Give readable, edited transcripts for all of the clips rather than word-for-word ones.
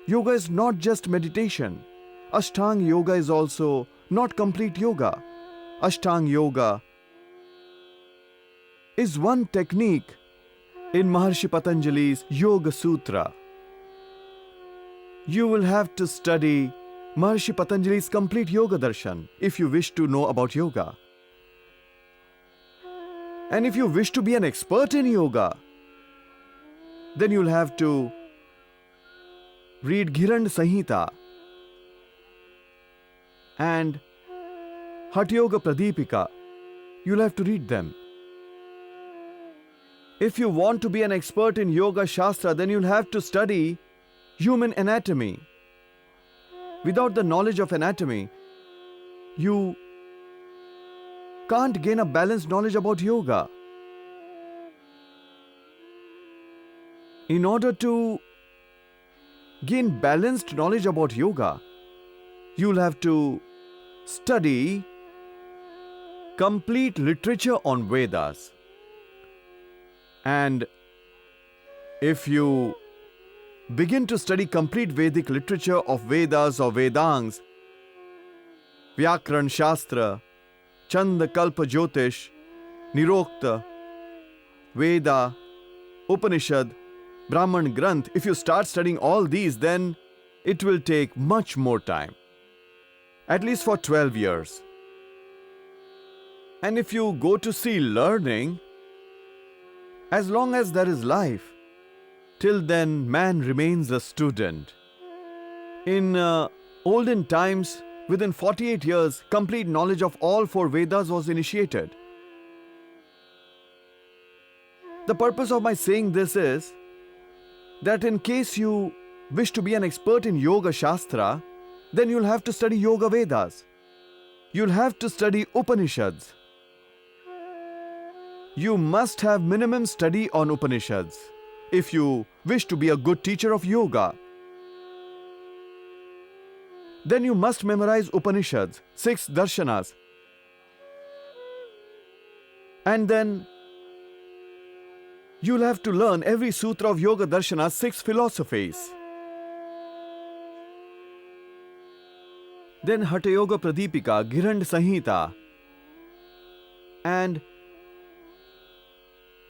Yoga is not just meditation. Ashtanga yoga is also not complete yoga. Ashtanga yoga is one technique in Maharshi Patanjali's Yoga Sutra. You will have to study Maharshi Patanjali's complete Yoga Darshan if you wish to know about yoga. And if you wish to be an expert in yoga, then you'll have to read Ghirand Samhita and Hatha Yoga Pradipika. You'll have to read them. If you want to be an expert in Yoga Shastra, then you'll have to study human anatomy. Without the knowledge of anatomy, you can't gain a balanced knowledge about yoga. In order to gain balanced knowledge about yoga, you'll have to study complete literature on Vedas. And if you begin to study complete Vedic literature of Vedas or Vedangs, Vyakran Shastra, Chanda Kalpa Jyotish, Nirokta, Veda, Upanishad, Brahman Granth, if you start studying all these, then it will take much more time. At least for 12 years. And if you go to see learning, as long as there is life, till then man remains a student. In olden times, within 48 years, complete knowledge of all 4 Vedas was initiated. The purpose of my saying this is that in case you wish to be an expert in Yoga Shastra, then you'll have to study Yoga Vedas. You'll have to study Upanishads. You must have minimum study on Upanishads if you wish to be a good teacher of yoga. Then you must memorize Upanishads, 6 darshanas. And then you'll have to learn every sutra of Yoga Darshana's 6 philosophies. Then Hatha Yoga Pradipika, Ghirand Samhita, and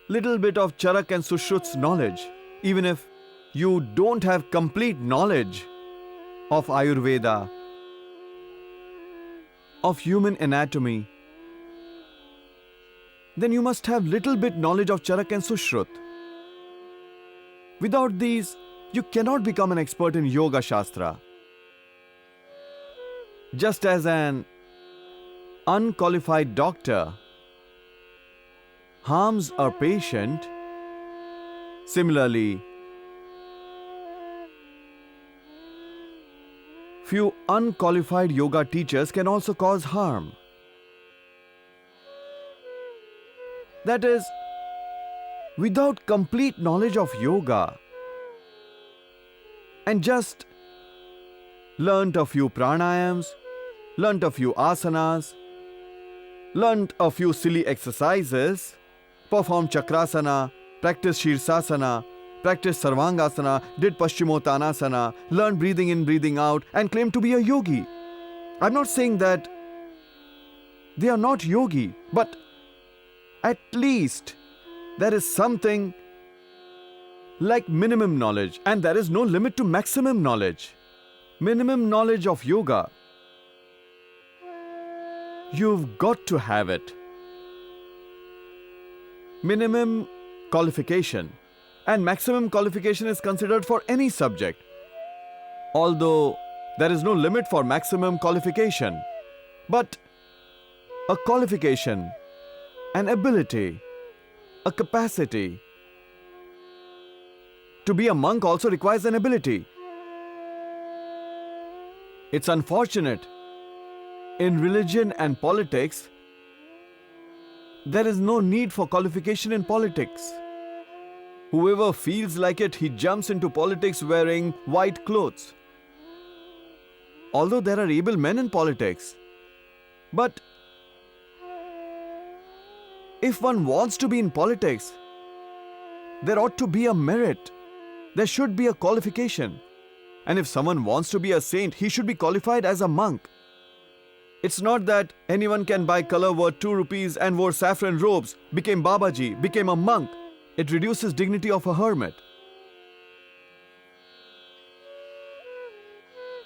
little bit of Charak and Sushrut's knowledge. Even if you don't have complete knowledge of Ayurveda, of human anatomy, then you must have little bit knowledge of Charak and Sushrut. Without these, you cannot become an expert in Yoga Shastra. Just as an unqualified doctor harms a patient, similarly, few unqualified yoga teachers can also cause harm. That is, without complete knowledge of yoga and just learnt a few pranayams, learnt a few asanas, learnt a few silly exercises, performed chakrasana, practiced shirsasana, practiced sarvangasana, did paschimottanasana, learned breathing in, breathing out, and claimed to be a yogi. I'm not saying that they are not yogi, but at least there is something like minimum knowledge, and there is no limit to maximum knowledge. Minimum knowledge of yoga, you've got to have it. Minimum qualification and maximum qualification is considered for any subject. Although there is no limit for maximum qualification, but a qualification, an ability, a capacity. To be a monk also requires an ability. It's unfortunate. In religion and politics, there is no need for qualification in politics. Whoever feels like it, he jumps into politics wearing white clothes. Although there are able men in politics, but if one wants to be in politics, there ought to be a merit. There should be a qualification. And if someone wants to be a saint, he should be qualified as a monk. It's not that anyone can buy color worth 2 rupees and wore saffron robes, became Babaji, became a monk. It reduces dignity of a hermit.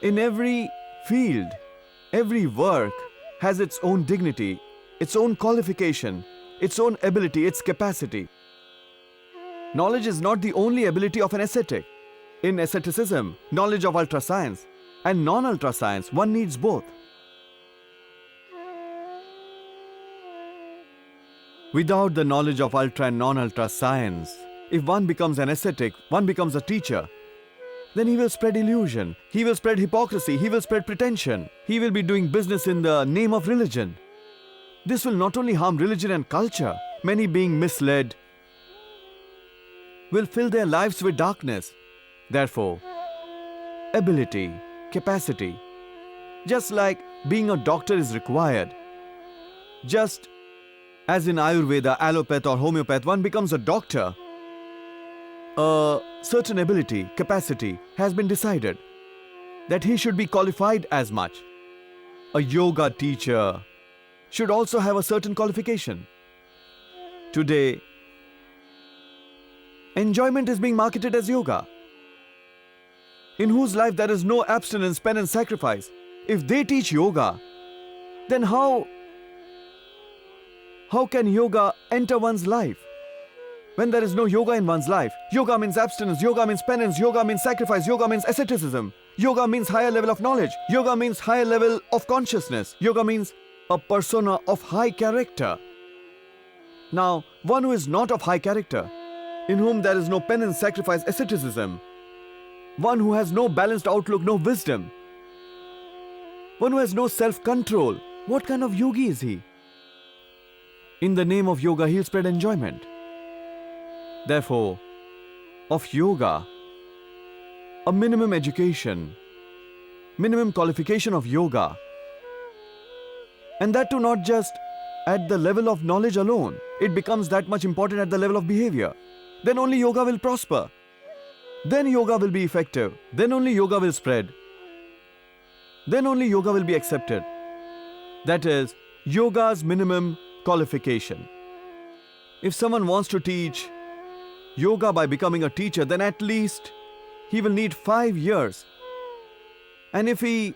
In every field, every work has its own dignity, its own qualification, its own ability, its capacity. Knowledge is not the only ability of an ascetic. In asceticism, knowledge of ultra science and non-ultra science, one needs both. Without the knowledge of ultra and non-ultra science, if one becomes an ascetic, one becomes a teacher, then he will spread illusion, he will spread hypocrisy, he will spread pretension, he will be doing business in the name of religion. This will not only harm religion and culture, many being misled will fill their lives with darkness. Therefore, ability, capacity, just like being a doctor is required, just as in Ayurveda, allopath or homeopath, one becomes a doctor, a certain ability, capacity has been decided that he should be qualified as much. A yoga teacher should also have a certain qualification. Today, enjoyment is being marketed as yoga, in whose life there is no abstinence, penance, sacrifice. If they teach yoga, then how can yoga enter one's life? When there is no yoga in one's life, yoga means abstinence, yoga means penance, yoga means sacrifice, yoga means asceticism, yoga means higher level of knowledge, yoga means higher level of consciousness, yoga means a persona of high character. Now, one who is not of high character, in whom there is no penance, sacrifice, asceticism, one who has no balanced outlook, no wisdom, one who has no self-control, what kind of yogi is he? In the name of yoga, he'll spread enjoyment. Therefore, of yoga, a minimum education, minimum qualification of yoga, and that too not just at the level of knowledge alone, it becomes that much important at the level of behavior. Then only yoga will prosper. Then yoga will be effective. Then only yoga will spread. Then only yoga will be accepted. That is, yoga's minimum qualification. If someone wants to teach yoga by becoming a teacher, then at least he will need 5 years. And if he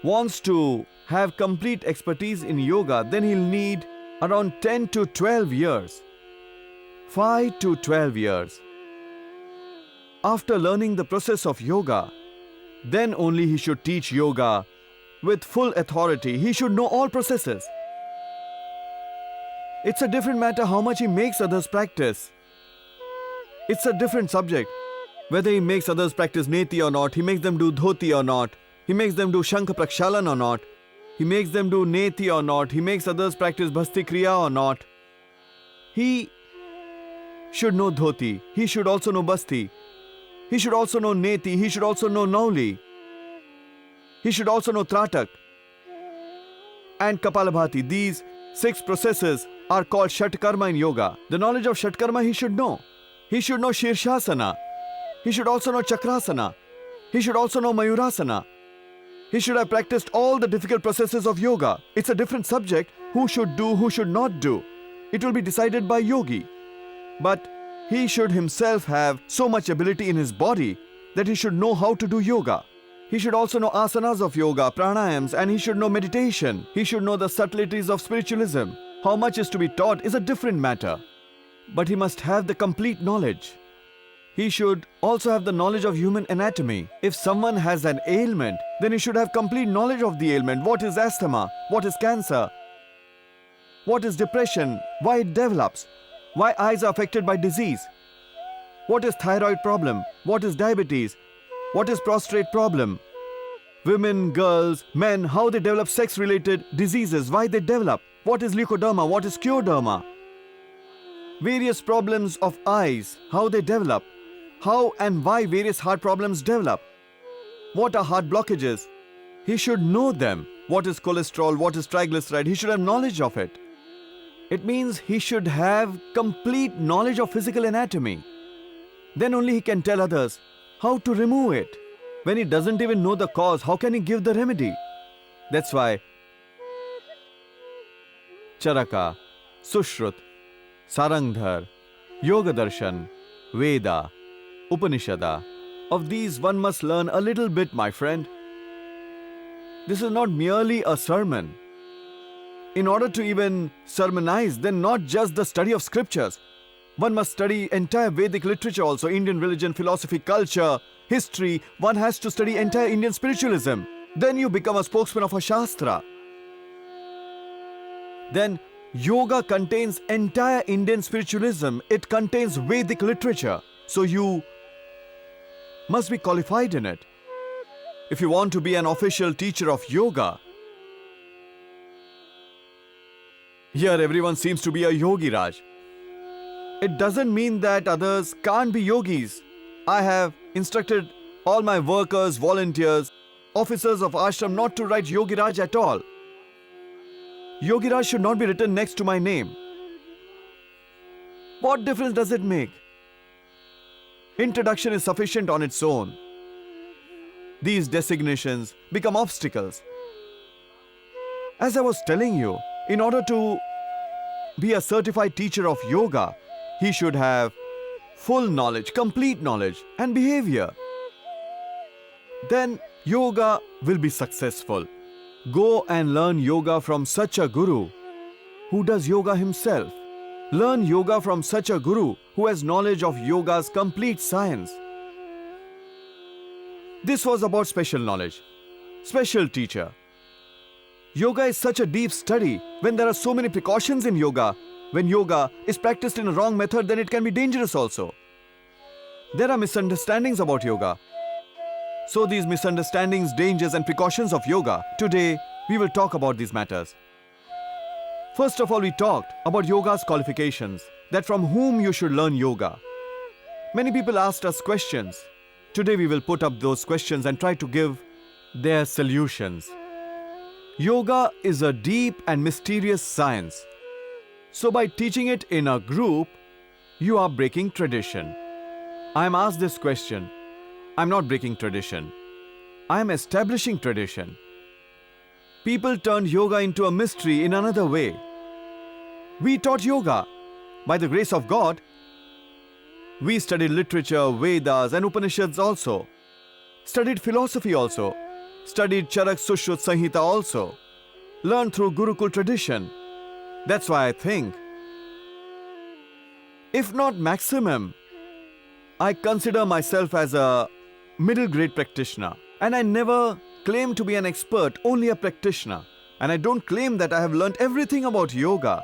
wants to have complete expertise in yoga, then he'll need around 10 to 12 years. 5 to 12 years. After learning the process of yoga, then only he should teach yoga with full authority. He should know all processes. It's a different matter how much he makes others practice. It's a different subject. Whether he makes others practice neti or not, he makes them do dhoti or not, he makes them do shankha prakshalan or not, he makes them do neti or not, he makes others practice bhasti kriya or not. He should know dhoti, he should also know bhasti, he should also know neti, he should also know nauli, he should also know tratak and kapalabhati. These 6 processes are called Shatkarma in yoga. The knowledge of Shatkarma he should know. He should know Shirshasana. He should also know Chakrasana. He should also know Mayurasana. He should have practiced all the difficult processes of yoga. It's a different subject. Who should do, who should not do. It will be decided by yogi. But he should himself have so much ability in his body that he should know how to do yoga. He should also know asanas of yoga, pranayams, and he should know meditation. He should know the subtleties of spiritualism. How much is to be taught is a different matter. But he must have the complete knowledge. He should also have the knowledge of human anatomy. If someone has an ailment, then he should have complete knowledge of the ailment. What is asthma? What is cancer? What is depression? Why it develops? Why eyes are affected by disease? What is thyroid problem? What is diabetes? What is prostate problem? Women, girls, men, how they develop sex-related diseases, why they develop? What is leukoderma? What is scleroderma? Various problems of eyes, how they develop? How and why various heart problems develop? What are heart blockages? He should know them. What is cholesterol? What is triglyceride? He should have knowledge of it. It means he should have complete knowledge of physical anatomy. Then only he can tell others how to remove it. When he doesn't even know the cause, how can he give the remedy? That's why Charaka, Sushrut, Sarangdhar, Yoga Darshan, Veda, Upanishada, of these one must learn a little bit, my friend. This is not merely a sermon. In order to even sermonize, then not just the study of scriptures. One must study entire Vedic literature also, Indian religion, philosophy, culture, history. One has to study entire Indian spiritualism. Then you become a spokesman of a Shastra. Then yoga contains entire Indian spiritualism. It contains Vedic literature. So you must be qualified in it. If you want to be an official teacher of yoga, here everyone seems to be a yogi Raj. It doesn't mean that others can't be yogis. I have instructed all my workers, volunteers, officers of ashram not to write Yogi Raj at all. Yogi Raj should not be written next to my name. What difference does it make? Introduction is sufficient on its own. These designations become obstacles. As I was telling you, in order to be a certified teacher of yoga, he should have full knowledge, complete knowledge and behavior. Then yoga will be successful. Go and learn yoga from such a guru who does yoga himself. Learn yoga from such a guru who has knowledge of yoga's complete science. This was about special knowledge, special teacher. Yoga is such a deep study. When there are so many precautions in yoga, when yoga is practiced in a wrong method, then it can be dangerous also. There are misunderstandings about yoga. So these misunderstandings, dangers and precautions of yoga, today we will talk about these matters. First of all, we talked about yoga's qualifications, that from whom you should learn yoga. Many people asked us questions. Today we will put up those questions and try to give their solutions. Yoga is a deep and mysterious science. So by teaching it in a group, you are breaking tradition. I am asked this question. I am not breaking tradition. I am establishing tradition. People turned yoga into a mystery in another way. We taught yoga. By the grace of God, we studied literature, Vedas and Upanishads also. Studied philosophy also. Studied Charak Sushrut Sanhita also. Learned through Gurukul tradition. That's why I think, if not maximum, I consider myself as a middle grade practitioner. And I never claim to be an expert, only a practitioner. And I don't claim that I have learned everything about yoga.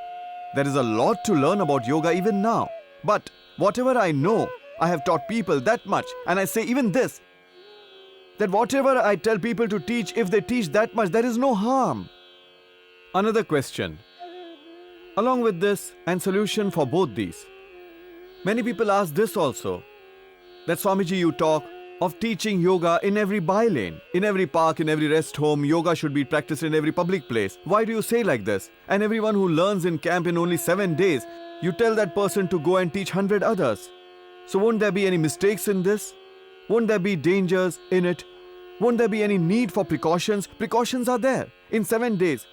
There is a lot to learn about yoga even now. But whatever I know, I have taught people that much. And I say even this, that whatever I tell people to teach, if they teach that much, there is no harm. Another question. Along with this and solution for both these. Many people ask this also, that Swamiji, you talk of teaching yoga in every by-lane, in every park, in every rest home. Yoga should be practiced in every public place. Why do you say like this? And everyone who learns in camp in only 7 days, you tell that person to go and teach 100 others. So won't there be any mistakes in this? Won't there be dangers in it? Won't there be any need for precautions? Precautions are there. In 7 days,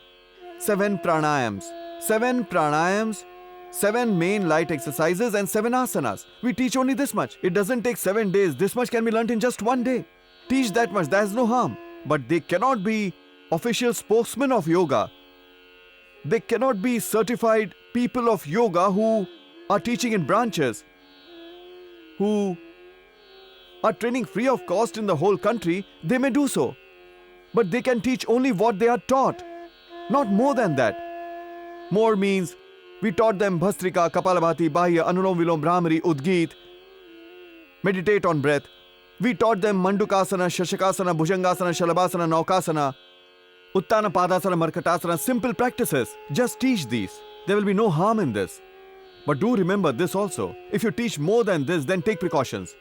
7 pranayams. 7 pranayams, 7 main light exercises and 7 asanas. We teach only this much. It doesn't take 7 days. This much can be learnt in just 1 day. Teach that much. There is no harm. But they cannot be official spokesmen of yoga. They cannot be certified people of yoga who are teaching in branches, who are training free of cost in the whole country. They may do so. But they can teach only what they are taught. Not more than that. More means, we taught them Bhastrika, Kapalabhati, Bahya, Anulom Vilom, Brahmari, Udgit. Meditate on breath. We taught them Mandukasana, Shashakasana, Bhujangasana, Shalabhasana, Naukasana, Uttana Padasana, Markatasana. Simple practices. Just teach these. There will be no harm in this. But do remember this also. If you teach more than this, then take precautions.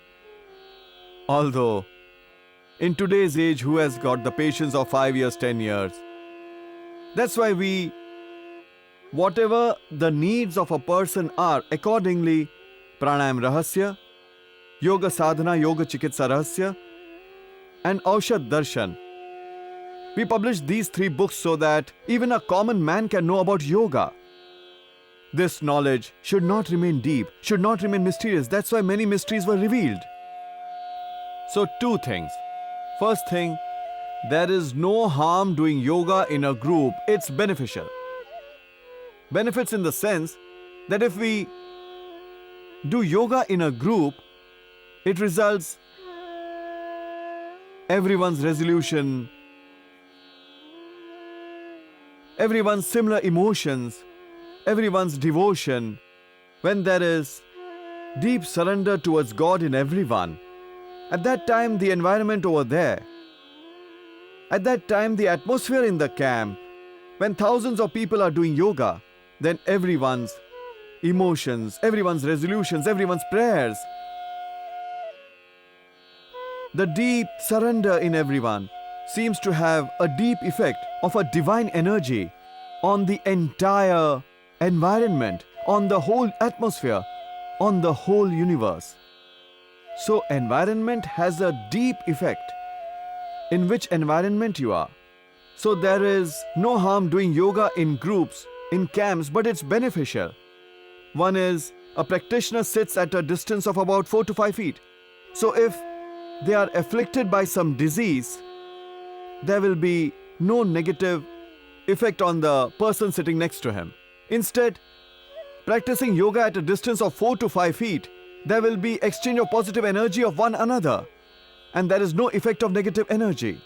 Although, in today's age, who has got the patience of 5 years, 10 years? That's why whatever the needs of a person are, accordingly, Pranayam Rahasya, Yoga Sadhana, Yoga Chikitsa Rahasya, and Aushad Darshan. We published these 3 books so that even a common man can know about yoga. This knowledge should not remain deep, should not remain mysterious. That's why many mysteries were revealed. So 2 things. First thing, there is no harm doing yoga in a group. It's beneficial. Benefits in the sense that if we do yoga in a group, it results everyone's resolution, everyone's similar emotions, everyone's devotion. When there is deep surrender towards God in everyone, at that time the environment over there, at that time the atmosphere in the camp, when thousands of people are doing yoga, then everyone's emotions, everyone's resolutions, everyone's prayers, the deep surrender in everyone seems to have a deep effect of a divine energy on the entire environment, on the whole atmosphere, on the whole universe. So environment has a deep effect in which environment you are. So there is no harm doing yoga in groups, in camps, but it's beneficial. One is, a practitioner sits at a distance of about 4 to 5 feet. So if they are afflicted by some disease, there will be no negative effect on the person sitting next to him. Instead, practicing yoga at a distance of 4 to 5 feet, there will be exchange of positive energy of one another, and there is no effect of negative energy.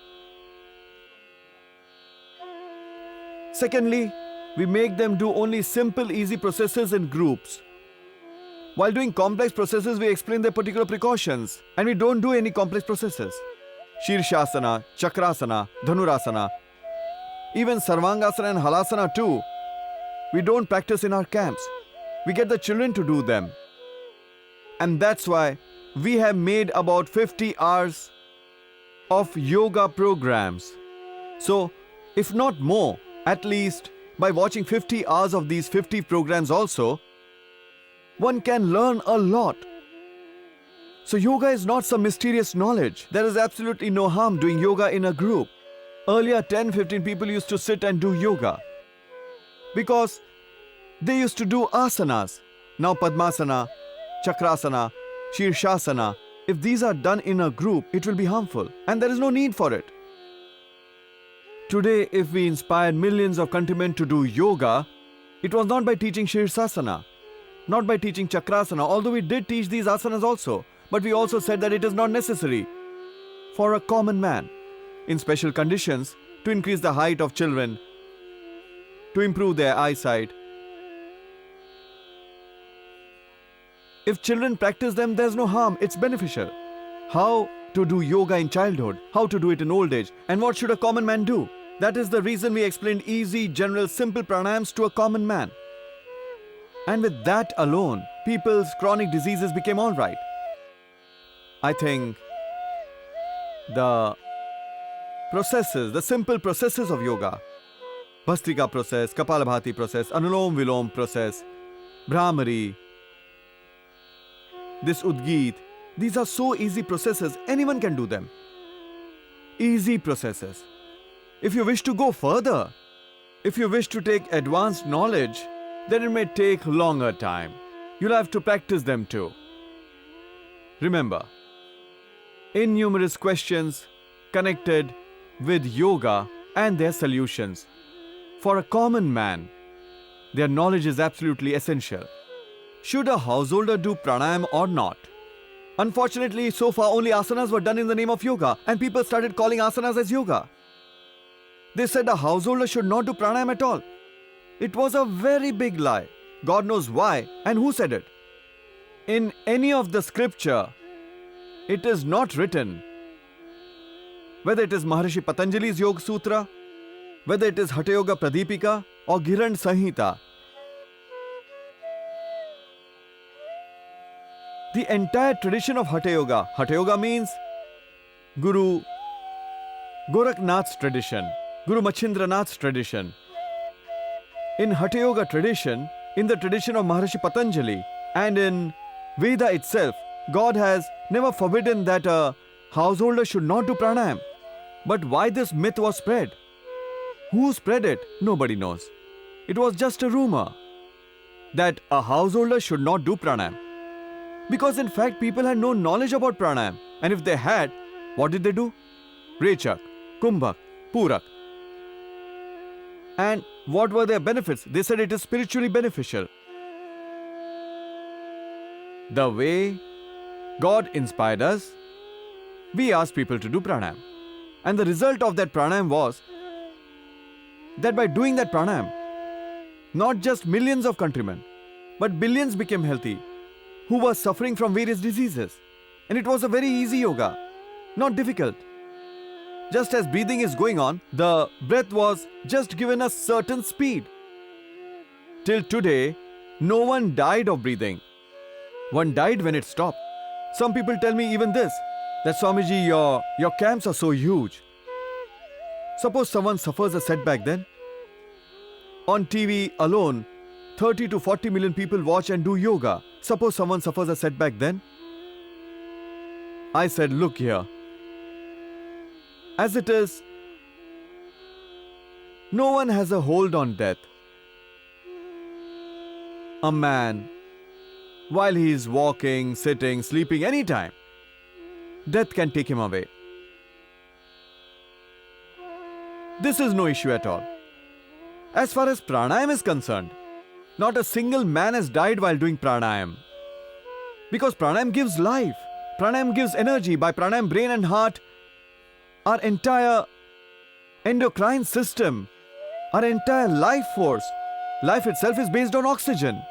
Secondly, we make them do only simple, easy processes in groups. While doing complex processes, we explain their particular precautions, and we don't do any complex processes. Shirshasana, Chakrasana, Dhanurasana, even Sarvangasana and Halasana too, we don't practice in our camps. We get the children to do them. And that's why we have made about 50 hours of yoga programs. So, if not more, at least by watching 50 hours of these 50 programs also, one can learn a lot. So yoga is not some mysterious knowledge. There is absolutely no harm doing yoga in a group. Earlier 10-15 people used to sit and do yoga because they used to do asanas. Now Padmasana, Chakrasana, Shirshasana, if these are done in a group, it will be harmful and there is no need for it. Today, if we inspired millions of countrymen to do yoga, it was not by teaching Shirshasana, not by teaching Chakrasana, although we did teach these asanas also, but we also said that it is not necessary for a common man, in special conditions, to increase the height of children, to improve their eyesight. If children practice them, there's no harm, it's beneficial. How to do yoga in childhood, how to do it in old age, and what should a common man do? That is the reason we explained easy, general, simple pranayams to a common man. And with that alone, people's chronic diseases became all right. I think the processes, the simple processes of yoga, Bhastrika process, Kapalabhati process, Anulom Vilom process, Brahmari, this Udgit, these are so easy processes, anyone can do them. Easy processes. If you wish to go further, if you wish to take advanced knowledge, then it may take longer time. You'll have to practice them too. Remember, innumerous questions connected with yoga and their solutions. For a common man, their knowledge is absolutely essential. Should a householder do pranayam or not? Unfortunately, so far only asanas were done in the name of yoga and people started calling asanas as yoga. They said a householder should not do pranayam at all. It was a very big lie. God knows why and who said it. In any of the scripture, it is not written. Whether it is Maharishi Patanjali's Yoga Sutra, whether it is Hatha Yoga Pradipika or Giran Sanhita, the entire tradition of Hatha Yoga means Guru Gorakhnath's tradition, Guru Matsyendranath's tradition. In Hatha Yoga tradition, in the tradition of Maharishi Patanjali, and in Veda itself, God has never forbidden that a householders should not do pranayam. But why this myth was spread? Who spread it? Nobody knows. It was just a rumor that a householder should not do pranayam. Because in fact, people had no knowledge about pranayam. And if they had, what did they do? Rechak, Kumbhak, Purak. And what were their benefits? They said it is spiritually beneficial. The way God inspired us, we asked people to do pranayam. And the result of that pranayam was that by doing that pranayam, not just millions of countrymen, but billions became healthy who were suffering from various diseases. And it was a very easy yoga, not difficult. Just as breathing is going on, the breath was just given a certain speed. Till today, no one died of breathing. One died when it stopped. Some people tell me even this, that Swamiji, your camps are so huge. Suppose someone suffers a setback then? On TV alone, 30 to 40 million people watch and do yoga. Suppose someone suffers a setback then? I said, look here. As it is, no one has a hold on death. A man, while he is walking, sitting, sleeping, anytime, death can take him away. This is no issue at all. As far as pranayam is concerned, not a single man has died while doing pranayam. Because pranayam gives life. Pranayam gives energy. By pranayam, brain and heart, our entire endocrine system, our entire life force, life itself is based on oxygen.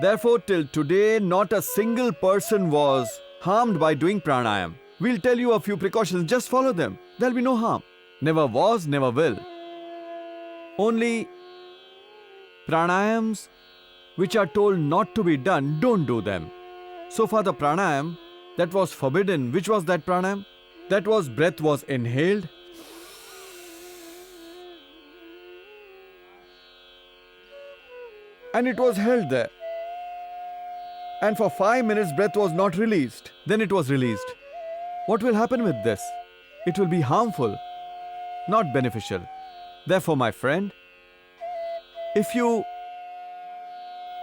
Therefore, till today, not a single person was harmed by doing pranayam. We'll tell you a few precautions, just follow them. There'll be no harm. Never was, never will. Only pranayams which are told not to be done, don't do them. So far the pranayam that was forbidden, which was that pranayam? That was breath was inhaled, and it was held there. And for 5 minutes breath was not released. Then it was released. What will happen with this? It will be harmful, not beneficial. Therefore, my friend, if you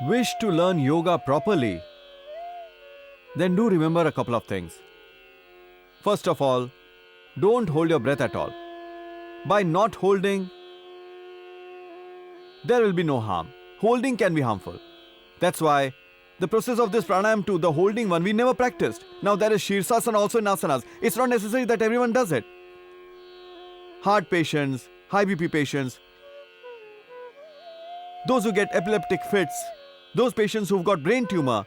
wish to learn yoga properly, then do remember a couple of things. First of all, don't hold your breath at all. By not holding, there will be no harm. Holding can be harmful. That's why the process of this pranayam to the holding one, we never practiced. Now there is Shirsasana also in asanas. It's not necessary that everyone does it. Heart patients, high BP patients, those who get epileptic fits, those patients who've got brain tumor,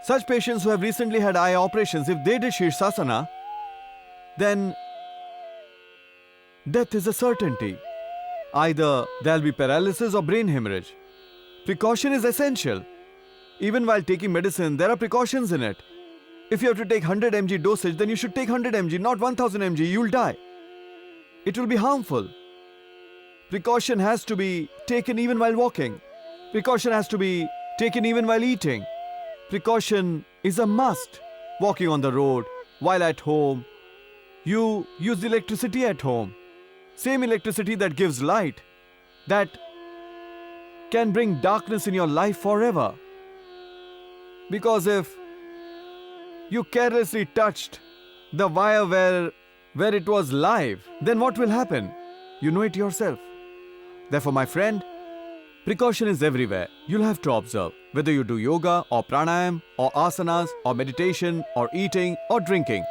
such patients who have recently had eye operations, if they did Shirsasana, then death is a certainty. Either there'll be paralysis or brain hemorrhage. Precaution is essential. Even while taking medicine, there are precautions in it. If you have to take 100 mg dosage, then you should take 100 mg, not 1000 mg, you'll die. It will be harmful. Precaution has to be taken even while walking. Precaution has to be taken even while eating. Precaution is a must. Walking on the road, while at home, you use electricity at home. Same electricity that gives light, that can bring darkness in your life forever. Because if you carelessly touched the wire where it was live, then what will happen? You know it yourself. Therefore, my friend, precaution is everywhere. You'll have to observe whether you do yoga or pranayam or asanas or meditation or eating or drinking.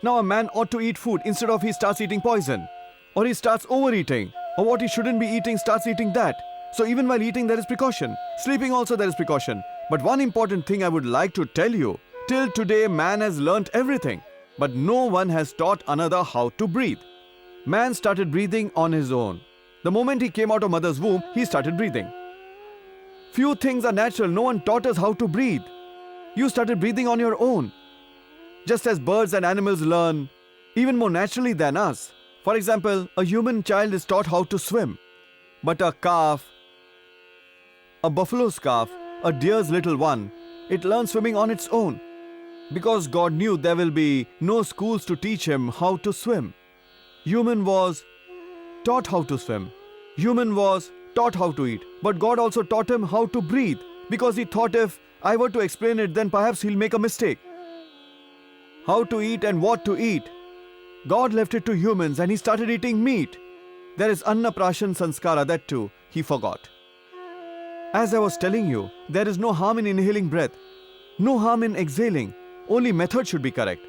Now a man ought to eat food instead of he starts eating poison, or he starts overeating, or what he shouldn't be eating starts eating that. So even while eating there is precaution. Sleeping also there is precaution. But one important thing I would like to tell you, till today man has learnt everything, but no one has taught another how to breathe. Man started breathing on his own. The moment he came out of mother's womb, he started breathing. Few things are natural, no one taught us how to breathe. You started breathing on your own. Just as birds and animals learn even more naturally than us. For example, a human child is taught how to swim. But a calf, a buffalo's calf, a deer's little one, it learns swimming on its own. Because God knew there will be no schools to teach him how to swim. Human was taught how to swim. Human was taught how to eat. But God also taught him how to breathe, because he thought if I were to explain it, then perhaps he'll make a mistake. How to eat and what to eat. God left it to humans and he started eating meat. There is Annaprashan Sanskara, that too, he forgot. As I was telling you, there is no harm in inhaling breath, no harm in exhaling, only method should be correct.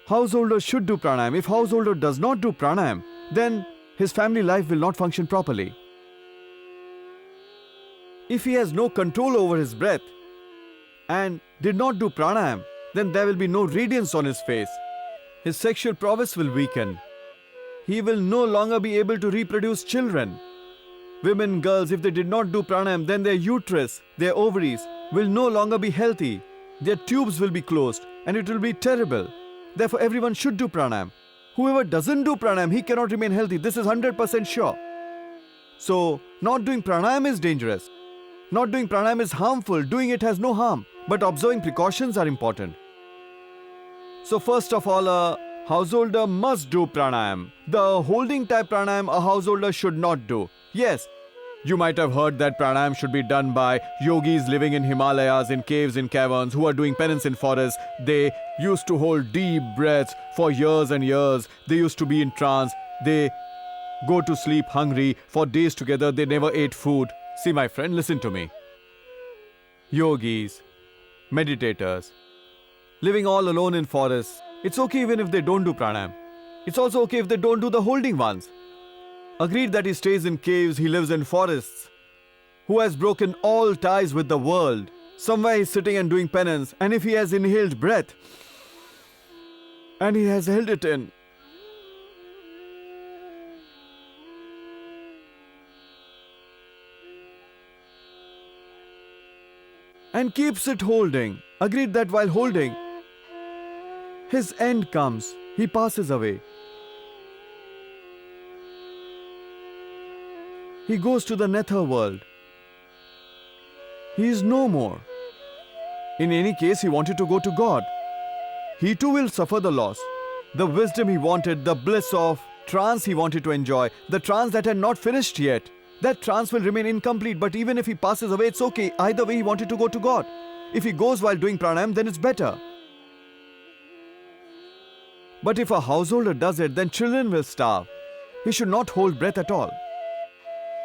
Householder should do pranayam. If householder does not do pranayam, then his family life will not function properly. If he has no control over his breath and did not do pranayam, then there will be no radiance on his face. His sexual prowess will weaken. He will no longer be able to reproduce children. Women, girls, if they did not do pranayam, then their uterus, their ovaries will no longer be healthy. Their tubes will be closed and it will be terrible. Therefore, everyone should do pranayam. Whoever doesn't do pranayam, he cannot remain healthy. This is 100% sure. So, not doing pranayam is dangerous. Not doing pranayam is harmful. Doing it has no harm. But observing precautions are important. So first of all, a householder must do pranayam. The holding type pranayam a householder should not do. Yes, you might have heard that pranayam should be done by yogis living in Himalayas, in caves, in caverns, who are doing penance in forests. They used to hold deep breaths for years and years. They used to be in trance. They go to sleep hungry for days together. They never ate food. See, my friend, listen to me. Yogis, meditators, living all alone in forests, it's okay even if they don't do pranayam. It's also okay if they don't do the holding ones. Agreed that he stays in caves, he lives in forests, who has broken all ties with the world. Somewhere he's sitting and doing penance, and if he has inhaled breath, and he has held it in, and keeps it holding, agreed that while holding, his end comes, he passes away. He goes to the nether world. He is no more. In any case, he wanted to go to God. He too will suffer the loss. The wisdom he wanted, the bliss of trance he wanted to enjoy, the trance that had not finished yet, that trance will remain incomplete, but even if he passes away, it's okay. Either way, he wanted to go to God. If he goes while doing pranayam, then it's better. But if a householder does it, then children will starve. He should not hold breath at all.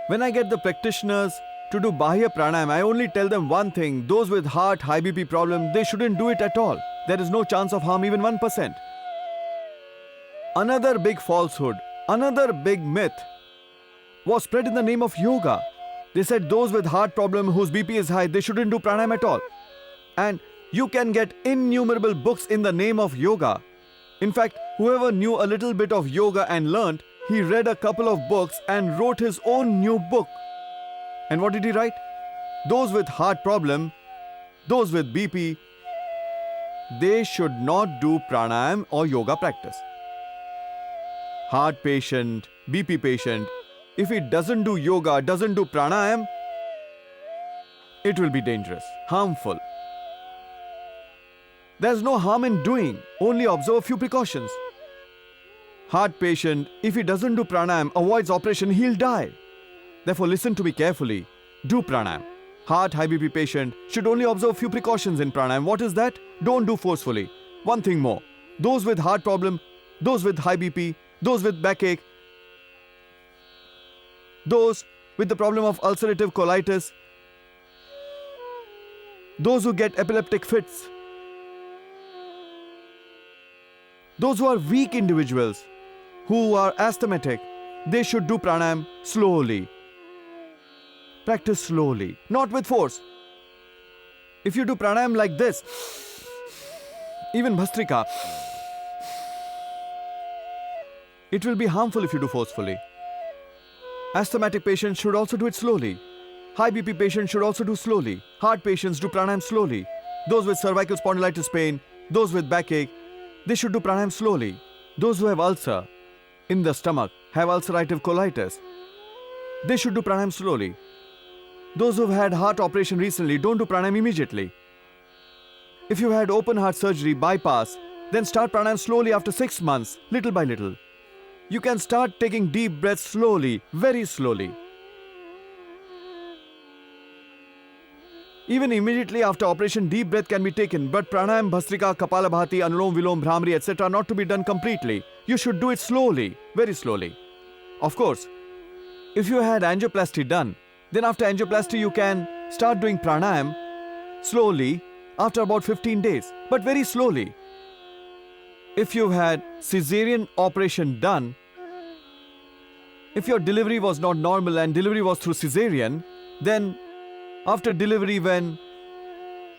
When I get the practitioners to do Bahya Pranayam, I only tell them one thing. Those with heart, high BP problem, they shouldn't do it at all. There is no chance of harm, even 1%. Another big falsehood, another big myth was spread in the name of yoga. They said those with heart problem whose BP is high, they shouldn't do pranayam at all. And you can get innumerable books in the name of yoga. In fact, whoever knew a little bit of yoga and learnt, he read a couple of books and wrote his own new book. And what did he write? Those with heart problem, those with BP, they should not do pranayam or yoga practice. Heart patient, BP patient, if he doesn't do yoga, doesn't do pranayam, it will be dangerous, harmful. There's no harm in doing, only observe a few precautions. Heart patient, if he doesn't do pranayam, avoids operation, he'll die. Therefore, listen to me carefully. Do pranayam. Heart, high BP patient should only observe a few precautions in pranayam. What is that? Don't do forcefully. One thing more. Those with heart problem, those with high BP, those with backache, those with the problem of ulcerative colitis, those who get epileptic fits, those who are weak individuals, who are asthmatic, they should do pranayam slowly. Practice slowly, not with force. If you do pranayam like this, even Bhastrika, it will be harmful if you do forcefully. Asthmatic patients should also do it slowly. High BP patients should also do slowly. Heart patients do pranayam slowly. Those with cervical spondylitis pain, those with backache, they should do pranayam slowly. Those who have ulcer in the stomach, have ulcerative colitis, they should do pranayam slowly. Those who have had heart operation recently, don't do pranayam immediately. If you had open heart surgery, bypass, then start pranayam slowly after 6 months, little by little. You can start taking deep breaths slowly, very slowly. Even immediately after operation, deep breath can be taken, but pranayam, bhastrika, kapalabhati, anulom vilom, bhramari, etc. not to be done completely. You should do it slowly, very slowly. Of course, if you had angioplasty done, then after angioplasty you can start doing pranayam slowly after about 15 days, but very slowly. If you had cesarean operation done, if your delivery was not normal and delivery was through cesarean, then after delivery, when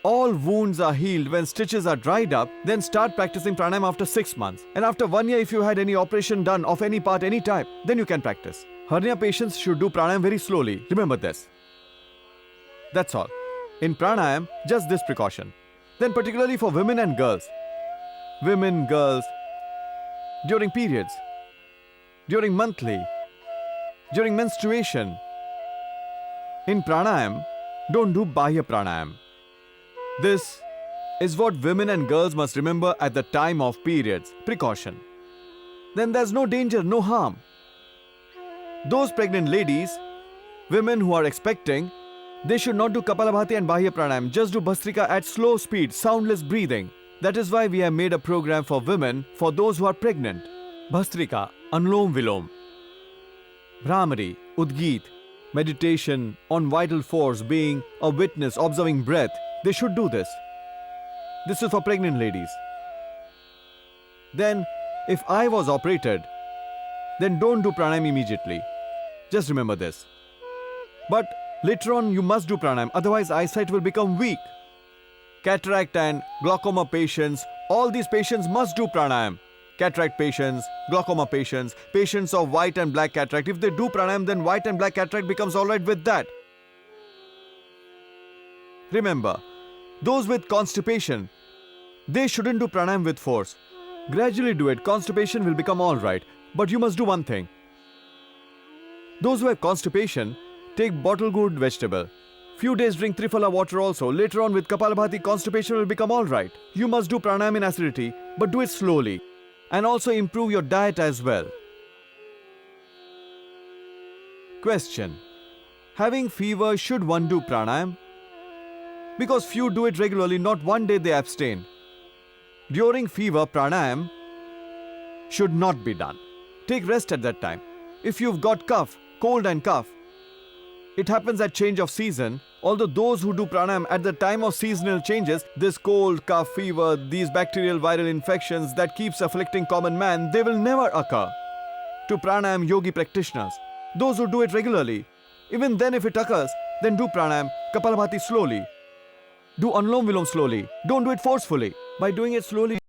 all wounds are healed, when stitches are dried up, then start practicing pranayam after 6 months. And after 1 year, if you had any operation done of any part, any type, then you can practice. Hernia patients should do pranayam very slowly. Remember this. That's all. In pranayam, just this precaution. Then particularly for women and girls. Women, girls, during periods, during monthly, during menstruation. In pranayam, don't do bahya pranayam. This is what women and girls must remember at the time of periods. Precaution. Then there's no danger, no harm. Those pregnant ladies, women who are expecting, they should not do kapalabhati and bahya pranayam. Just do bhastrika at slow speed, soundless breathing. That is why we have made a program for women, for those who are pregnant. Bhastrika, anulom vilom, bhramari, udgit, meditation on vital force, being a witness, observing breath. They should do this. This is for pregnant ladies. Then, if I was operated, then don't do pranayam immediately. Just remember this. But later on, you must do pranayam, otherwise eyesight will become weak. Cataract and glaucoma patients, all these patients must do pranayam. Cataract patients, glaucoma patients, patients of white and black cataract. If they do pranayam, then white and black cataract becomes alright with that. Remember, those with constipation, they shouldn't do pranayam with force. Gradually do it, constipation will become alright. But you must do one thing. Those who have constipation, take bottle gourd vegetable. Few days drink Triphala water also. Later on with Kapalabhati, constipation will become alright. You must do pranayam in acidity, but do it slowly. And also improve your diet as well. Question. Having fever, should one do pranayam? Because few do it regularly, not one day they abstain. During fever, pranayam should not be done. Take rest at that time. If you've got cough, cold and cough, it happens at change of season. Although those who do pranayam at the time of seasonal changes, this cold, cough, fever, these bacterial viral infections that keeps afflicting common man, they will never occur to pranayam yogi practitioners. Those who do it regularly, even then if it occurs, then do pranayam, kapalabhati slowly. Do anulom vilom slowly. Don't do it forcefully. By doing it slowly,